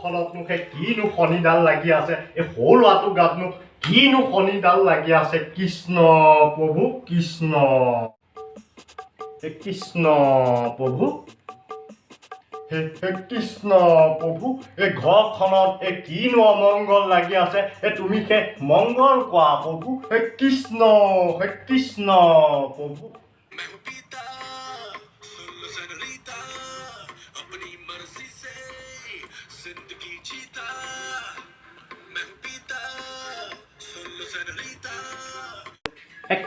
ঘৰখনত মোক কিনো শনিডাল লাগি আছে এই সৰু ল'ৰাটোৰ গাত মোক কিনো শনিডাল লাগি আছে কৃষ্ণ প্ৰভু কৃষ্ণ কৃষ্ণ প্ৰভু হে কৃষ্ণ প্ৰভু এই ঘৰখনত কিনো অমংগল লাগি আছে তুমি মংগল কোৱা প্ৰভু কৃষ্ণ প্ৰভু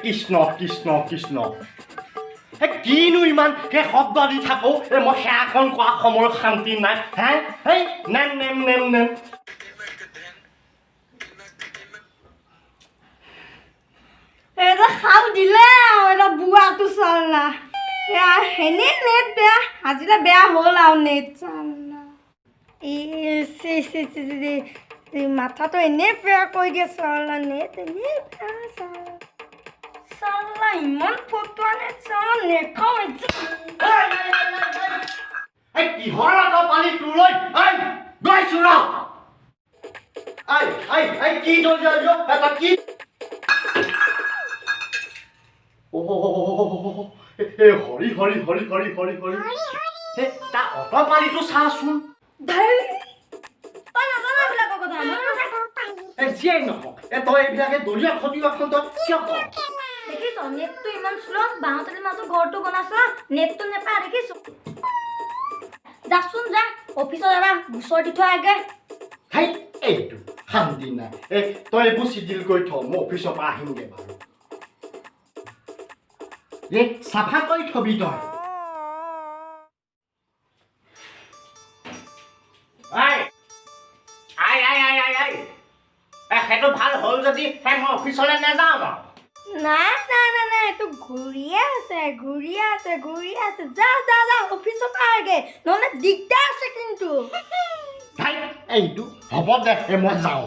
কৃষ্ণ কৃষ্ণ কৃষ্ণ কিনো ইমান শব্দ দি থাকো মই সেয়াখন কোৱা সময়ত শান্তি নাই হে হেই নেম নেম নেম নেম এটা খাও দিলে এটা বুঢ়াটো চালনা এনেই নেট বেয়া আজিলে বেয়া হ'ল আৰু নেট চালনা মাথাটো এনেই বেয়া কৰি দিয়ে চালনা নেট এনেই বেয়া চালনা ইমান ফটোৱা নেট চালনা নেখাওঁ কিহৰ আকৌ পানী তোলৈ গৈছো ৰ কি এটা কি হৰি হৰি হৰি হৰি হৰি হৰি তাৰ অট পানীটো চাচোন যিয়াই নহওক তই এইবিলাকে দলীয় ক্ষতিগ্ৰস্ত কিয় কৰ দেখিছ নেটটো ইমান শ্ল' বাঁহতলী মাজত ঘৰটো বনাইছ নেটটো নেপায় দেখিছ যাচোন যা অফিচত এবাৰ গোচৰ দি থোৱা আগে এইটো শান্তি নাই তই এইবোৰ চিডিল কৰি থ মই অফিচৰ পৰা আহিমগৈ বাৰু চাফা কৰি থবি তই সেইটো ভাল হ'ল যদি মই অফিচলৈ নাযাওঁ আৰু নাই নাই নাই নাই এইটো ঘূৰিয়ে আছে যা যা যা অফিচৰ পৰা আগে নহ'লে দিগদাৰ আছে কিন্তু এইটো হ'ব দে মই যাওঁ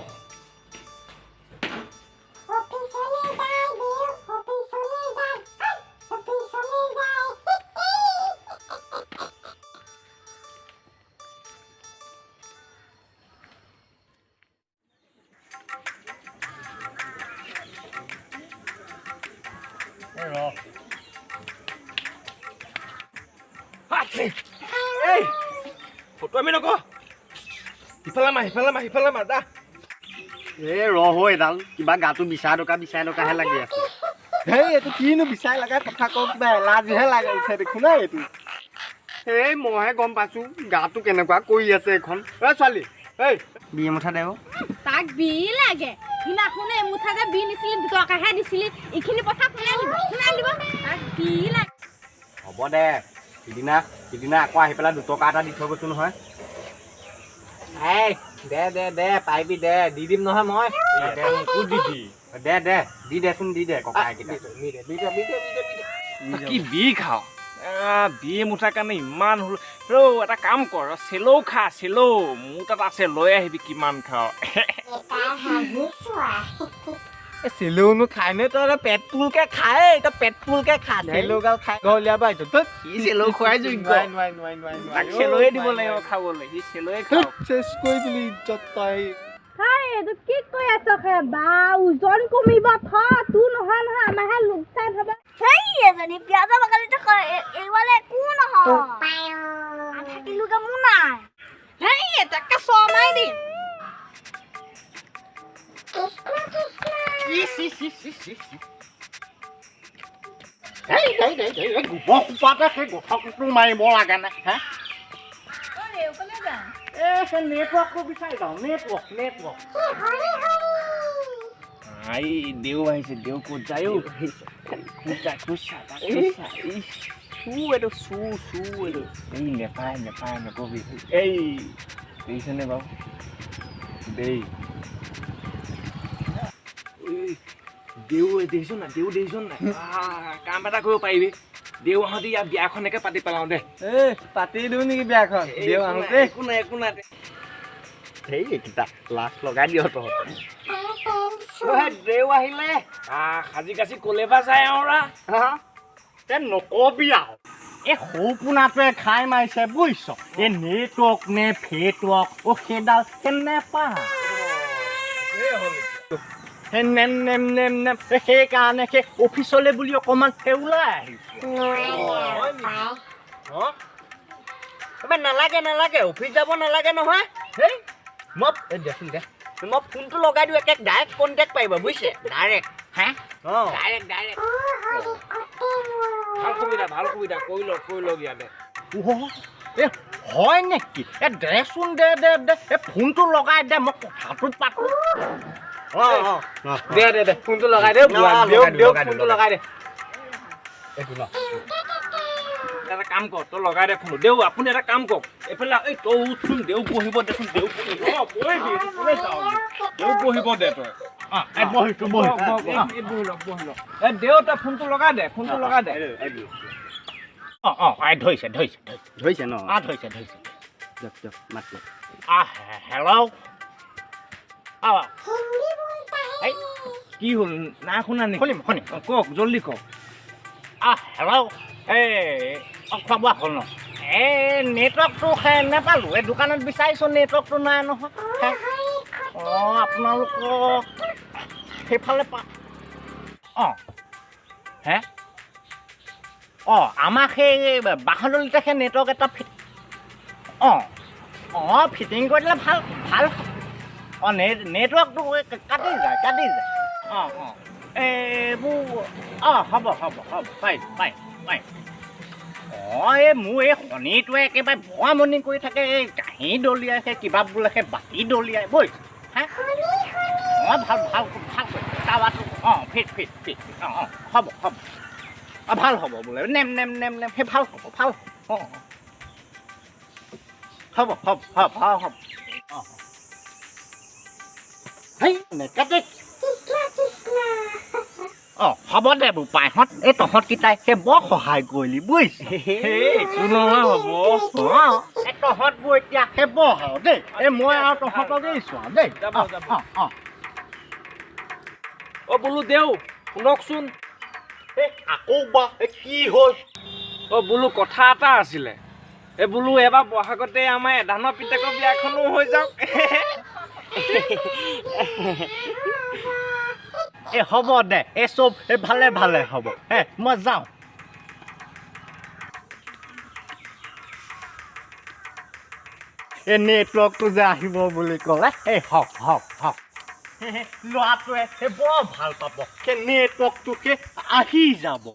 ফটো আমি নকওঁ সিফালে মাৰ দা এডাল কিবা গাটো বিচাৰ ডকাহে লাগি আছে এইটো কিনো বিচাৰ লগা কথা কওঁ কিবা এলাৰ্জিহে লাগে উঠে দেখো নাই এইটো মইহে গম পাইছো গাটো কেনেকুৱা কৰি আছে এইখন ছোৱালী বি এমুঠা দে তাক বি লাগে সিদিনাখনে এমুঠাতে বি নিছিলি 2 টকাহে দিছিলি এইখিনি কথা কোনে আনিব তাক বি লাগে হ'ব দে সিদিনা আকৌ আহি পেলাই 2 টকা এটা দি থৈ গৈছো নহয় দে পাৰিবি দে দি দিম নহয় মই দি দেচোন ককাইকেইটা কি বি খাওঁ বি মুঠাৰ কাৰণে ইমান হ'ল এটা কাম কৰ চেলৌ খা চেলৌ মোৰ তাত আছে লৈ আহিবি কিমান খাওঁ চেলৌনো খাই নে তই পেট ফুলকে খায় এতিয়া পেট ফুলকে খা চেলৌগাল খাই ঘৰ উলিয়াবা চেলৌ খুৱাই চেলৌৱে দিব লাগিব খাবলৈ সি চেলৌৱে খাওঁ চেচ কৰি দিলি ইজ্জত তই এইটো কি কৈ আছ বা ওজন কমিব তোৰ নহয় আমাৰহে লোকচান হ'ব এজনী পিঁয়াজৰ বাকলিটো এইবালে একো নহয় আধা কিলো গামো নাই এটাকে চমাই দিম গোবৰ সোপাতে সেই গছকটো মাৰিব লাগে নে নেটৱৰ্কটো বিচাৰি যাওঁ নেটৱৰ্ক দেউ আহিছে দেউ ক'ত যায় নেপায় নকবি এই দেখিছেনে বাৰু দেই দেউ দেখিছ নাই কাম এটা কৰিব পাৰিবি দেউ আহোঁতে ইয়াত বিয়াখনকে পাতি পেলাওঁ দে পাতি দিওঁ নেকি বিয়াখন দেউ আহোঁতে একো নাই এইকেইটা লাজ লগাই দিয় তহঁতে দেউ আহিলে সাজি কাচি ক'লে বা যায় আৰু নকবি আৰু এই সৌপোনাটোৱে খাই মাৰিছে বুজিছ এই নেটৱৰ্ক নে ফেটৱৰ্ক অ' সেইডাল কেনেপা নেম নেম নেম নেম সেইকাৰণে সেই অফিচলৈ বুলি অকণমান ওলাই আহিছোঁ নালাগে নালাগে অফিচ যাব নালাগে নহয় হেই মই দেচোন দে মই ফোনটো লগাই দিওঁ একে ডাইৰেক্ট কণ্টেক্ট পাৰিব বুজিছে ডাইৰেক্ট হা অঁ ডাইৰেক্ট ডাইৰেক্ট ভাল সুবিধা কৰি লওক ইয়াতে এ হয় নেকি এ দেচোন দে দে দে এই ফোনটো লগাই দে মই কথাটো পাতো দে ফোনটো লগাই দে ফোনটো লগাই দে এইটো ন এটা কাম কৰ তই লগাই দে ফোনটো দেউ আপুনি এটা কাম কৰক এইফালে এই তই উঠচোন দেউ বহিব দেচোন দেউ বহিব দে তই বহিছো বহি লওক এই দেউ তই ফোনটো লগাই দে ধৰিছে ন ধৰিছে দিয়ক মাত হেল্ল' কি হ'ল নাই শুনা নেকি শুনিম কওক জল্দি কওক হেল্ল' এই খোৱা বোৱা হ'ল ন এই নেটৱৰ্কটো নেপালোঁ এই দোকানত বিচাৰিছোঁ নেটৱৰ্কটো নাই নহয় অঁ আপোনালোকক সেইফালে অঁ হে অঁ আমাক সেই বাহদলিতে সেই নেটৱৰ্ক এটা ফিটিং কৰি দিলে ভাল অঁ নেটৱৰ্কটো কাটি যায় অঁ এইবোৰ হ'ব পাই এই মোৰ এই শনিটোৱে একেবাৰে ভুৱামনি কৰি থাকে এই কাঁহী দলিয়াই সেই কিবা বোলে সেই বাতি দলিয়াই বৈ হা ভাল টাৱাটো ফিট হ'ব ভাল হ'ব বোলে নেম সেই ভাল হ'ব হ'ব হেই নেকাটে হ'ব দে বোপাইহঁত এই তহঁতকেইটাই সেই বৰ সহায় কৰিলি বুজিছে একো নহয় হ'ব তহঁতবোৰ এতিয়া সেই বৰ আৰু দেই এই মই আৰু তহঁতক দিছোঁ আৰু দেই বোলো দেউ শুনকচোন এই আকৌ বা কি হ'ল বোলো কথা এটা আছিলে এই বোলো এবাৰ বহাগতে আমাৰ এধানৰ পিতেকৰ বিয়াখনো হৈ যাওক এই হ'ব দে এই চব এই ভালে হ'ব মই যাওঁ এই নেটৱৰ্কটো যে আহিব বুলি ক'লে এই হওক ল'ৰাটোৱে সেই বৰ ভাল পাব সেই নেটৱৰ্কটোকে আহি যাব